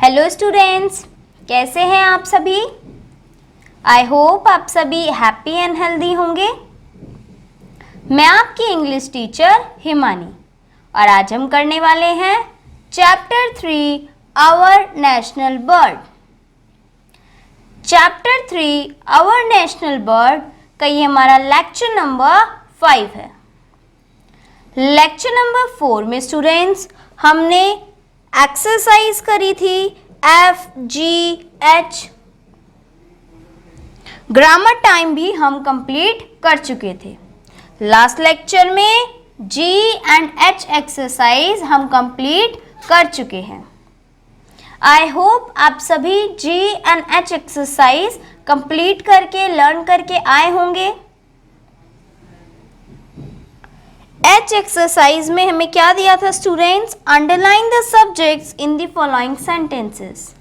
Hello students, कैसे हैं आप सभी। आई होप आप सभी हैप्पी एंड हेल्दी होंगे। मैं आपकी इंग्लिश टीचर हिमानी और आज हम करने वाले हैं chapter 3 our national bird. Chapter 3 our national bird का ये हमारा लेक्चर नंबर 5 है। लेक्चर नंबर 4 में स्टूडेंट्स हमने एक्सरसाइज करी थी FGH। ग्रामर टाइम भी हम कंप्लीट कर चुके थे। लास्ट लेक्चर में G एंड H एक्सरसाइज हम कंप्लीट कर चुके हैं। आई होप आप सभी G and H exercise complete करके लर्न करके आए होंगे। H एक्सरसाइज में हमें क्या दिया था students? Underline the subjects in the following sentences.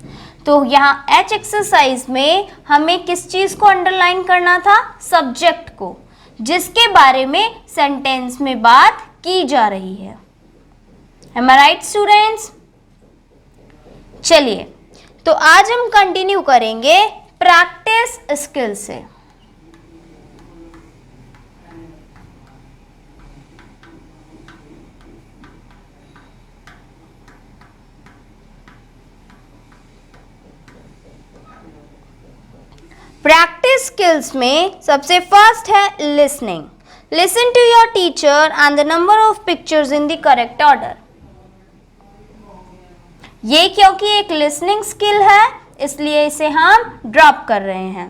तो यहाँ H एक्सरसाइज में हमें किस चीज को अंडरलाइन करना था? सब्जेक्ट को, जिसके बारे में सेंटेंस में बात की जा रही है। Am I right students? चलिए, तो आज हम कंटिन्यू करेंगे प्रैक्टिस स्किल से। प्रैक्टिस स्किल्स में सबसे फर्स्ट है listening. Listen to your teacher and the number of pictures in the correct order. ये क्योंकि एक लिसनिंग स्किल है इसलिए इसे हम ड्रॉप कर रहे हैं।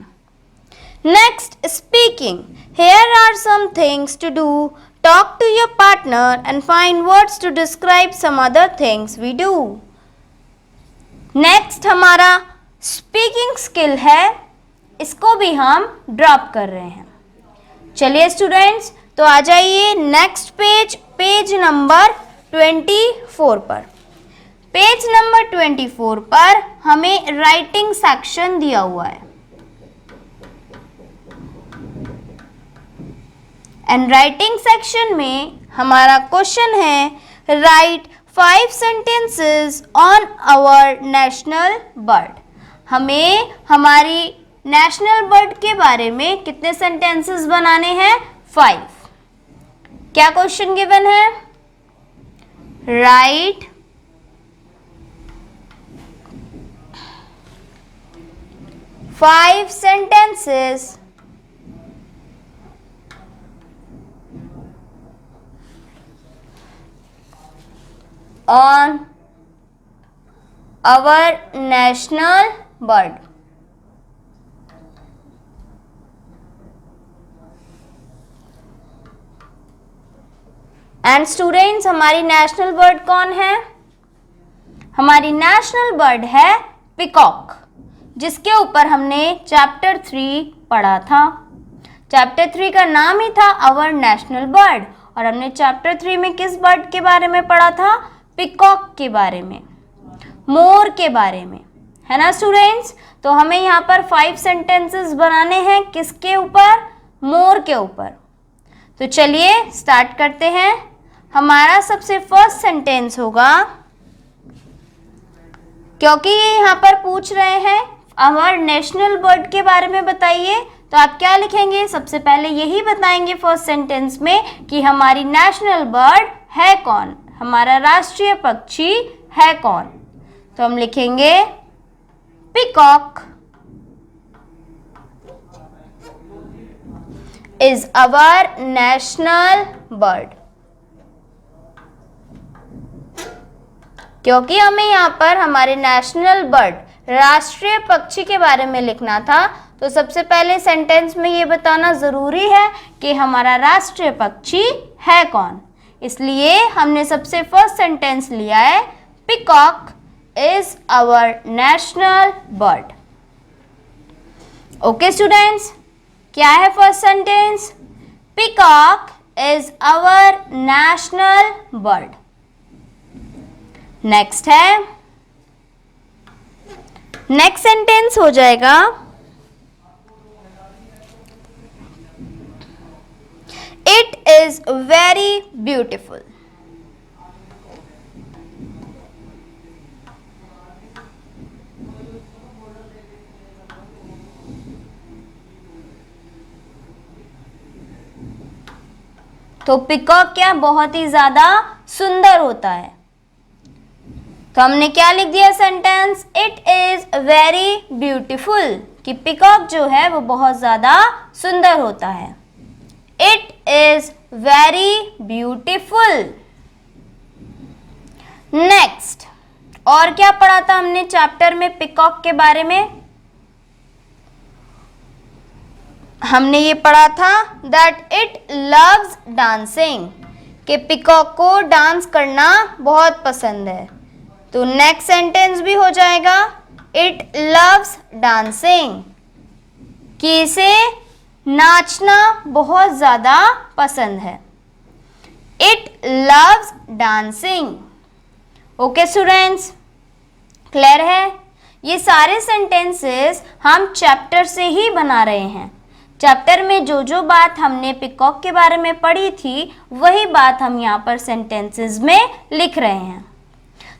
Next, speaking. Here are some things to do. Talk to your partner and find words to describe some other things we do. Next हमारा स्पीकिंग स्किल है, इसको भी हम ड्रॉप कर रहे हैं। चलिए स्टूडेंट्स, तो आ जाइए नेक्स्ट पेज नंबर 24 पर। पेज नंबर 24 पर हमें राइटिंग सेक्शन दिया हुआ है एंड राइटिंग सेक्शन में हमारा क्वेश्चन है, write 5 sentences on our national bird. हमें हमारी नेशनल बर्ड के बारे में कितने सेंटेंसेस बनाने हैं? 5। क्या क्वेश्चन गिवन है? Write 5 sentences on our national bird। And students, हमारी नेशनल बर्ड कौन है? हमारी नेशनल बर्ड है पिकॉक, जिसके ऊपर हमने चैप्टर 3 पढ़ा था। चैप्टर 3 का नाम ही था आवर नेशनल बर्ड और हमने चैप्टर 3 में किस बर्ड के बारे में पढ़ा था? पिकॉक के बारे में, मोर के बारे में, है ना स्टूडेंट्स। तो हमें यहाँ पर 5 सेंटेंसेस बनाने हैं, किसके ऊपर? मोर के ऊपर। तो चलिए स्टार्ट करते हैं। हमारा सबसे फर्स्ट सेंटेंस होगा, क्योंकि ये यहाँ पर पूछ रहे हैं आवर नेशनल बर्ड के बारे में बताइए, तो आप क्या लिखेंगे? सबसे पहले यही बताएंगे फर्स्ट सेंटेंस में कि हमारी नेशनल बर्ड है कौन, हमारा राष्ट्रीय पक्षी है कौन। तो हम लिखेंगे peacock is our national bird. क्योंकि हमें यहाँ पर हमारे नेशनल बर्ड, राष्ट्रीय पक्षी के बारे में लिखना था, तो सबसे पहले सेंटेंस में ये बताना ज़रूरी है कि हमारा राष्ट्रीय पक्षी है कौन। इसलिए हमने सबसे फर्स्ट सेंटेंस लिया है, peacock is our national bird. Okay students, क्या है first sentence? Peacock is our national bird. Next है, नेक्स्ट सेंटेंस हो जाएगा, इट इज वेरी ब्यूटिफुल। तो पिकॉक क्या बहुत ही ज्यादा सुंदर होता है। तो हमने क्या लिख दिया sentence, it is very beautiful, कि पिकॉक जो है वो बहुत ज्यादा सुंदर होता है। It is very beautiful. Next, और क्या पढ़ा था हमने चैप्टर में पिकॉक के बारे में? हमने ये पढ़ा था दैट इट लव्स डांसिंग, कि पिकॉक को डांस करना बहुत पसंद है। तो नेक्स्ट सेंटेंस भी हो जाएगा इट लव्स डांसिंग, कि इसे नाचना बहुत ज़्यादा पसंद है। It loves dancing. Okay students, clear है? ये सारे सेंटेंसेस हम चैप्टर से ही बना रहे हैं। चैप्टर में जो जो बात हमने पिकॉक के बारे में पढ़ी थी वही बात हम यहाँ पर सेंटेंसेस में लिख रहे हैं।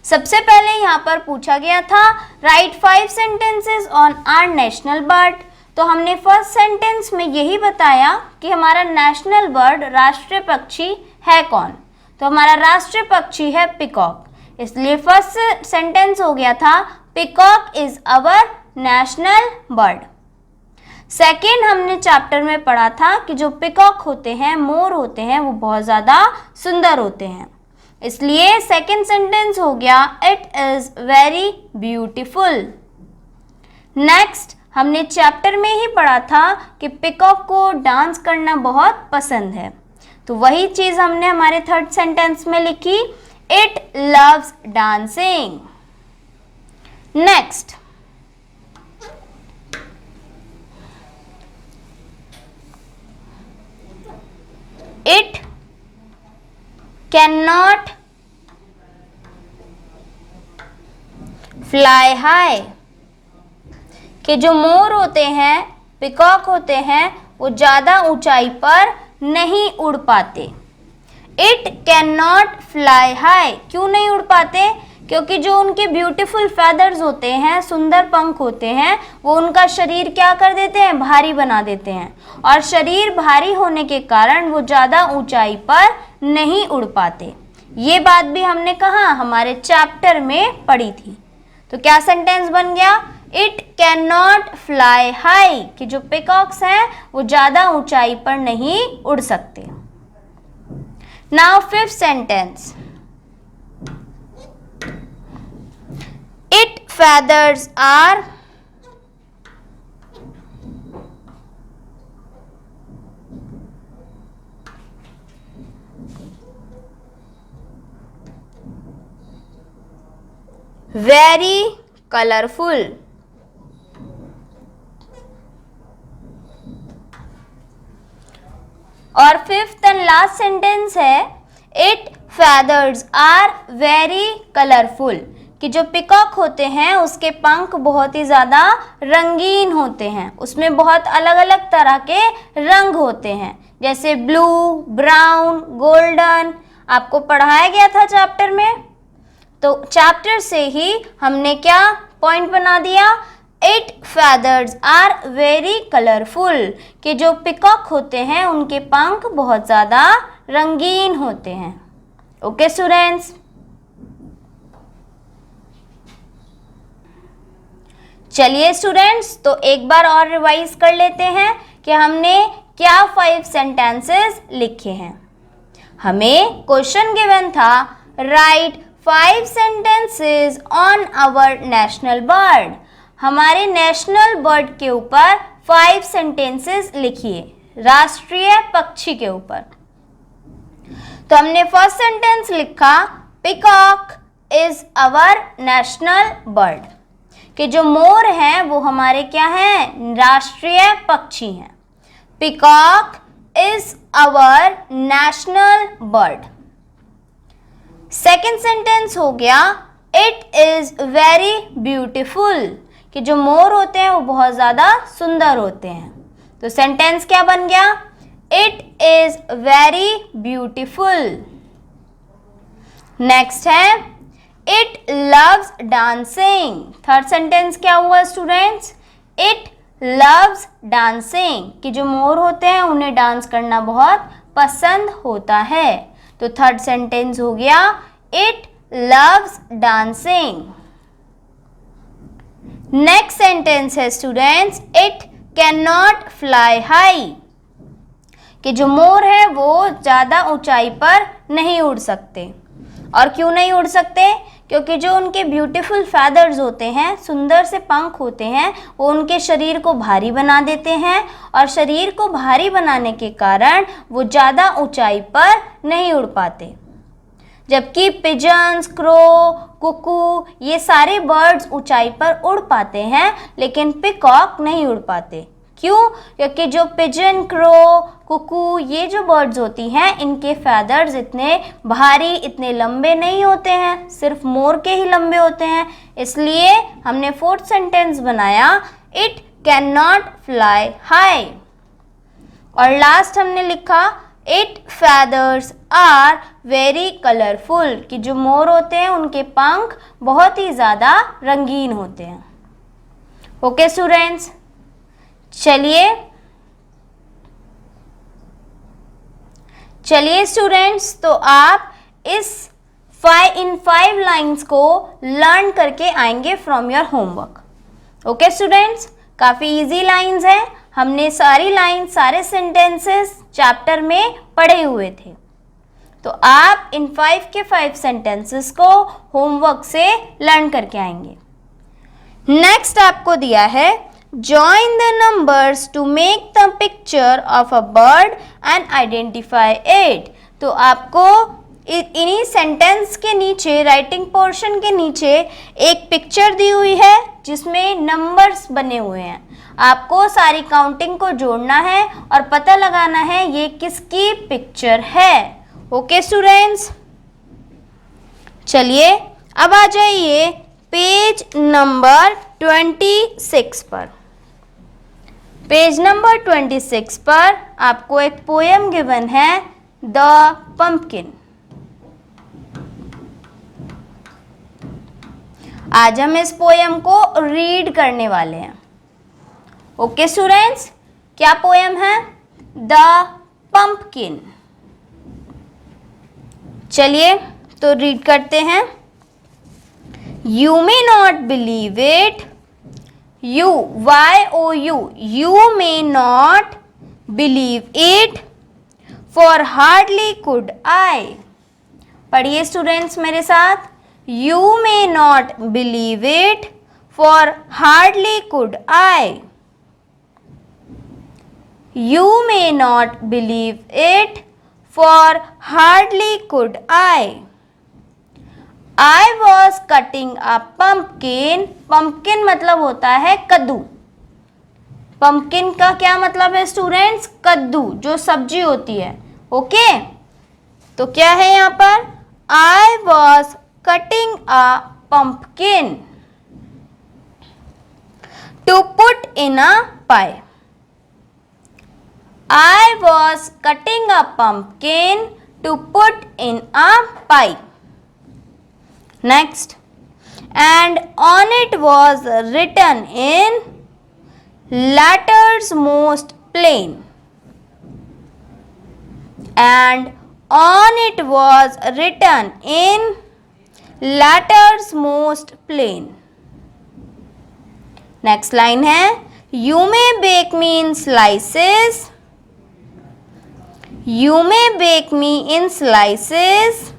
सबसे पहले यहाँ पर पूछा गया था write 5 sentences on our national bird. तो हमने फर्स्ट सेंटेंस में यही बताया कि हमारा नेशनल बर्ड, राष्ट्रीय पक्षी है कौन? तो हमारा राष्ट्रीय पक्षी है पिकॉक। इसलिए फर्स्ट सेंटेंस हो गया था peacock is our national bird. Second, हमने चैप्टर में पढ़ा था कि जो पिकॉक होते हैं, मोर होते हैं, वो बहुत ज़्यादा सुंदर होते हैं। इसलिए सेकेंड सेंटेंस हो गया it is very beautiful. Next, हमने चैप्टर में ही पढ़ा था कि पिकॉक को डांस करना बहुत पसंद है। तो वही चीज़ हमने हमारे थर्ड सेंटेंस में लिखी, it loves dancing. Next, it cannot fly high, कि जो मोर होते हैं, पिकॉक होते हैं, वो ज़्यादा ऊंचाई पर नहीं उड़ पाते। It can not fly high, क्यों नहीं उड़ पाते? क्योंकि जो उनके ब्यूटीफुल फेदर्स होते हैं, सुंदर पंख होते हैं, वो उनका शरीर क्या कर देते हैं, भारी बना देते हैं, और शरीर भारी होने के कारण वो ज़्यादा ऊंचाई पर नहीं उड़ पाते। ये बात भी हमने कहा हमारे चैप्टर में पढ़ी थी। तो क्या सेंटेंस बन गया, it can not fly high, कि जो पिकॉक्स हैं वो ज़्यादा ऊंचाई पर नहीं उड़ सकते। Now fifth sentence, it feathers are very colorful। और फिफ्थ एंड लास्ट सेंटेंस है it feathers are very colorful, कि जो पिकॉक होते हैं उसके पंख बहुत ही ज़्यादा रंगीन होते हैं, उसमें बहुत अलग अलग तरह के रंग होते हैं, जैसे ब्लू, ब्राउन, गोल्डन, आपको पढ़ाया गया था चैप्टर में। तो चैप्टर से ही हमने क्या पॉइंट बना दिया, it feathers are very colourful, कि जो पिकॉक होते हैं उनके पंख बहुत ज़्यादा रंगीन होते हैं। ओके स्टूडेंट्स, चलिए स्टूडेंट्स, तो एक बार और रिवाइज कर लेते हैं कि हमने क्या 5 सेंटेंसेस लिखे हैं। हमें क्वेश्चन गिवन था write 5 sentences on our national bird, हमारे नेशनल बर्ड के ऊपर 5 सेंटेंसेस लिखिए, राष्ट्रीय पक्षी के ऊपर। तो हमने फर्स्ट सेंटेंस लिखा peacock is our national bird, कि जो मोर हैं वो हमारे क्या हैं, राष्ट्रीय पक्षी हैं। Peacock is our national bird. Second sentence हो गया इट इज वेरी ब्यूटीफुल, कि जो मोर होते हैं वो बहुत ज़्यादा सुंदर होते हैं। तो सेंटेंस क्या बन गया, it is very beautiful. Next है it loves dancing. Third sentence क्या हुआ स्टूडेंट्स, इट लव्स डांसिंग, कि जो मोर होते हैं उन्हें डांस करना बहुत पसंद होता है। तो थर्ड सेंटेंस हो गया it loves dancing. Next sentence है students it can not fly high, कि जो मोर है वो ज़्यादा ऊंचाई पर नहीं उड़ सकते। और क्यों नहीं उड़ सकते? क्योंकि जो उनके ब्यूटीफुल फैदर्स होते हैं, सुंदर से पंख होते हैं, वो उनके शरीर को भारी बना देते हैं और शरीर को भारी बनाने के कारण वो ज़्यादा ऊंचाई पर नहीं उड़ पाते। जबकि पिजन्स, क्रो, कुकू ये सारे बर्ड्स ऊंचाई पर उड़ पाते हैं, लेकिन पिकॉक नहीं उड़ पाते। क्यों? क्योंकि जो पिजन, क्रो, कुकू ये जो बर्ड्स होती हैं, इनके फैदर्स इतने भारी, इतने लंबे नहीं होते हैं, सिर्फ मोर के ही लंबे होते हैं। इसलिए हमने फोर्थ सेंटेंस बनाया it can not fly high. और लास्ट हमने लिखा it feathers are very colourful, कि जो मोर होते हैं उनके पंख बहुत ही ज़्यादा रंगीन होते हैं। ओके स्टूडेंट्स, चलिए स्टूडेंट्स, तो आप इस इन 5 लाइन्स को लर्न करके आएंगे from your homework. Okay students, काफ़ी इजी लाइन्स हैं। हमने सारी लाइन, सारे सेंटेंसेस चैप्टर में पढ़े हुए थे। तो आप इन 5 के 5 सेंटेंसेस को होमवर्क से लर्न करके आएंगे। नेक्स्ट आपको दिया है join the numbers to make the picture of a bird and identify it। तो आपको इन्हीं सेंटेंस के नीचे, राइटिंग पोर्शन के नीचे एक पिक्चर दी हुई है जिसमें नंबर्स बने हुए हैं। आपको सारी काउंटिंग को जोड़ना है और पता लगाना है ये किसकी पिक्चर है। ओके स्टूडेंट्स, चलिए अब आ जाइए पेज नंबर 26 पर। पेज नंबर 26 पर आपको एक पोएम गिवन है द पंपकिन। आज हम इस पोएम को रीड करने वाले हैं। ओके स्टूडेंट्स, क्या पोएम है? The pumpkin. चलिए तो रीड करते हैं। You may not believe it, You, Y-O-U, you may not believe it, for hardly could I। पढ़िए स्टूडेंट्स मेरे साथ। You may not believe it, for hardly could I। You may not believe it, for hardly could I। I was cutting a pumpkin। pumpkin मतलब होता है कद्दू। pumpkin का क्या मतलब है स्टूडेंट्स? कद्दू, जो सब्जी होती है। ओके, तो क्या है यहाँ पर? I was cutting a pumpkin to put in a pie। I was cutting a pumpkin to put in a pie। Next, and on it was written in letters most plain। And on it was written in letters most plain। Next line है you may bake me in slices। You may bake me in slices,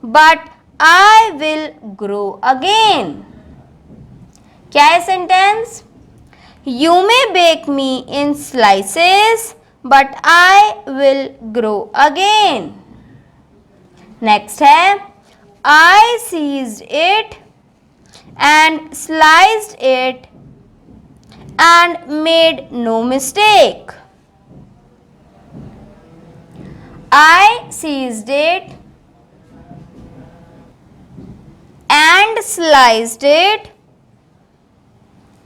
but I will grow again। क्या है sentence? You may bake me in slices, but I will grow again। Next है I seized it and sliced it and made no mistake। I seized it and sliced it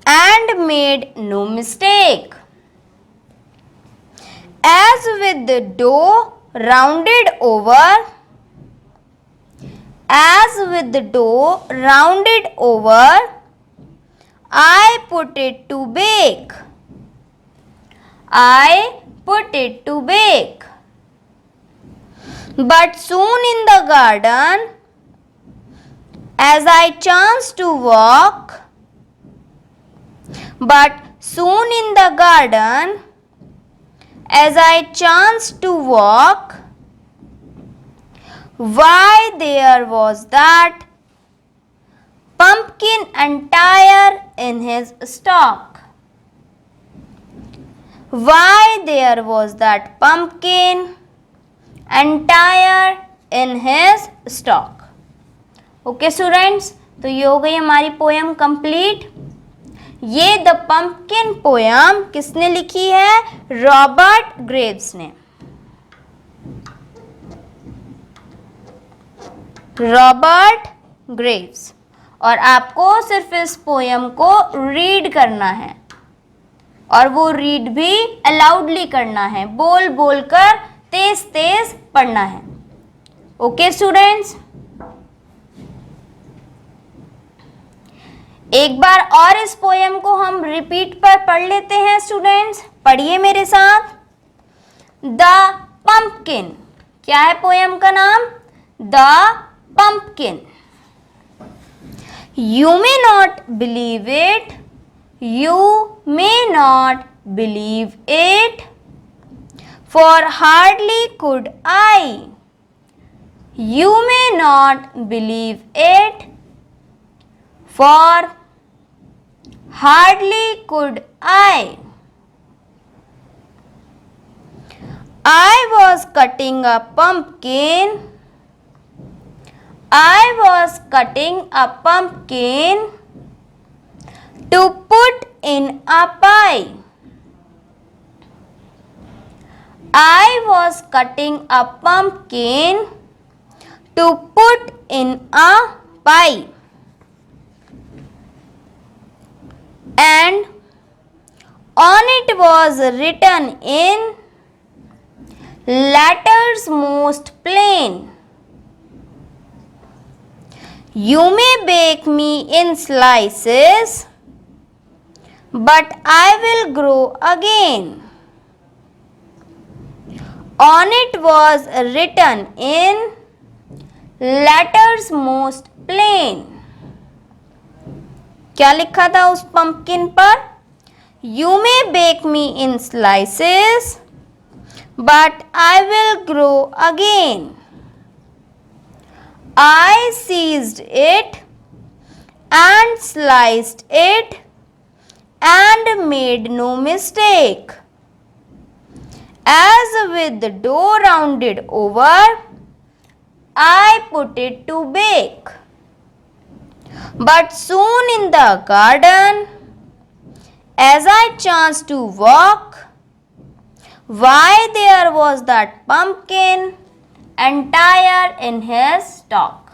and made no mistake। As with the dough rounded over, as with the dough rounded over, I put it to bake। I put it to bake। But soon in the garden, as I chanced to walk, but soon in the garden, as I chanced to walk, why there was that pumpkin entire in his stalk. Why there was that pumpkin entire in his stalk. Okay students, तो ये हो गई हमारी poem complete. ये the pumpkin poem किसने लिखी है? Robert Graves ने। Robert Graves. और आपको सिर्फ इस पोयम को रीड करना है, और वो रीड भी अलाउडली करना है, बोल बोल कर तेज तेज पढ़ना है। ओके स्टूडेंट्स, एक बार और इस पोयम को हम रिपीट पर पढ़ लेते हैं। स्टूडेंट्स पढ़िए मेरे साथ। द पंपकिन, क्या है पोयम का नाम? The pumpkin. You may not believe it, you may not believe it, for hardly could I. You may not believe it, for hardly could I. I was cutting a pumpkin. I was cutting a pumpkin to put in a pie. I was cutting a pumpkin to put in a pie. And on it was written in letters most plain, You may bake me in slices, but I will grow again. On it was written in letters most plain. क्या लिखा था उस pumpkin पर? You may bake me in slices, but I will grow again. I seized it and sliced it and made no mistake. As with the dough rounded over, I put it to bake. But soon in the garden, as I chanced to walk, why there was that pumpkin entire in his stalk.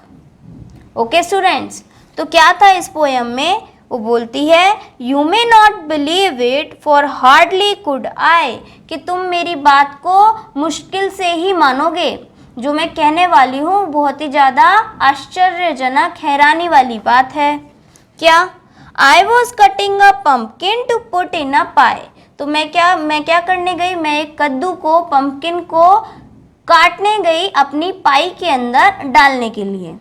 Okay students, तो क्या था इस poem में? वो बोलती है you may not believe it for hardly could I, कि तुम मेरी बात को मुश्किल से ही मानोगे। जो मैं कहने वाली हूँ बहुत ही ज़्यादा आश्चर्यजनक हैरानी वाली बात है। क्या? I was cutting a pumpkin to put in a pie. तो मैं क्या करने गई? मैं एक कद्दू को, पंपकिन को काटने गई अपनी पाई के अंदर डालने के लिए।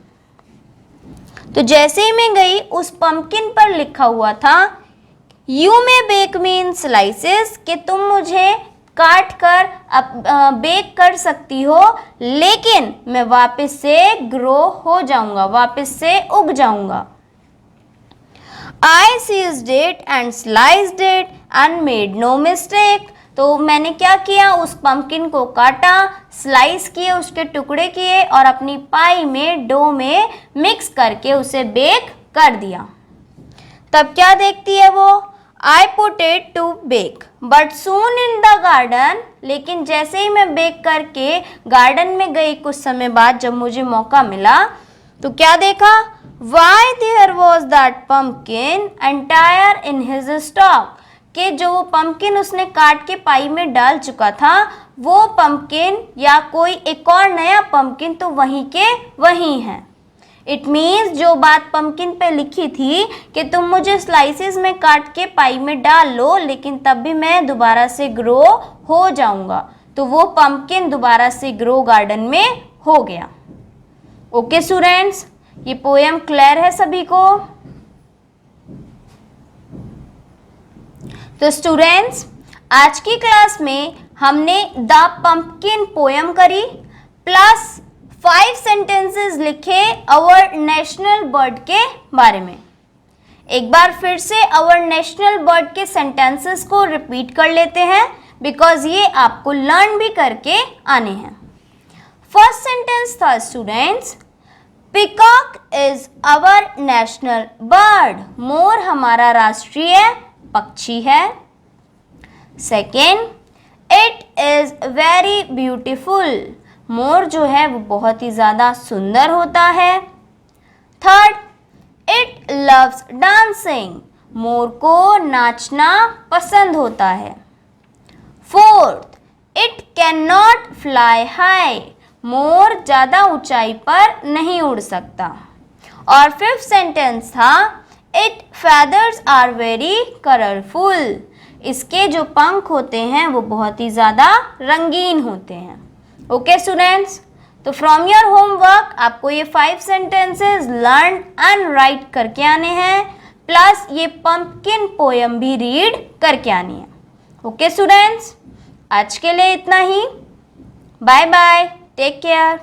तो जैसे ही मैं गई, उस पंपकिन पर लिखा हुआ था you may bake me in slices, कि तुम मुझे काट कर बेक कर सकती हो, लेकिन मैं वापस से ग्रो हो जाऊंगा, वापस से उग जाऊंगा। I seized it and sliced it and made no mistake. तो मैंने क्या किया? उस पंपकिन को काटा, स्लाइस किए, उसके टुकड़े किए और अपनी पाई में, डो में मिक्स करके उसे बेक कर दिया। तब क्या देखती है वो? I put it to bake, but soon in the garden. लेकिन जैसे ही मैं बेक करके गार्डन में गई कुछ समय बाद, जब मुझे मौका मिला, तो क्या देखा? Why there was that pumpkin entire in his stalk, कि जो वो पंपकिन उसने काट के पाई में डाल चुका था, वो पंपकिन या कोई एक और नया पंपकिन तो वहीं के वहीं है। इट मीन्स जो बात पंपकिन पे लिखी थी कि तुम मुझे स्लाइसेस में काट के पाई में डाल लो, लेकिन तब भी मैं दोबारा से ग्रो हो जाऊंगा, तो वो पंपकिन दोबारा से ग्रो गार्डन में हो गया। ओके स्टूडेंट्स, ये पोएम क्लियर है सभी को? तो स्टूडेंट्स, आज की क्लास में हमने द पंपकिन पोएम करी प्लस 5 सेंटेंसेस लिखे आवर नेशनल बर्ड के बारे में। एक बार फिर से आवर नेशनल बर्ड के सेंटेंसेस को रिपीट कर लेते हैं बिकॉज ये आपको लर्न भी करके आने हैं। फर्स्ट सेंटेंस था students, peacock is our national bird, मोर हमारा राष्ट्रीय पक्षी है। Second, it is very beautiful, मोर जो है वो बहुत ही ज़्यादा सुंदर होता है। थर्ड, इट लव्स डांसिंग, मोर को नाचना पसंद होता है। Fourth, it can not fly high, मोर ज़्यादा ऊंचाई पर नहीं उड़ सकता। और फिफ्थ सेंटेंस था, it feathers are very colourful, इसके जो पंख होते हैं वो बहुत ही ज़्यादा रंगीन होते हैं। ओके स्टूडेंट्स, तो फ्रॉम योर होमवर्क आपको ये 5 सेंटेंसेस लर्न एंड राइट करके आने हैं प्लस ये पंपकिन पोएम भी रीड करके आनी है। ओके स्टूडेंट्स, आज के लिए इतना ही। Bye bye, take care.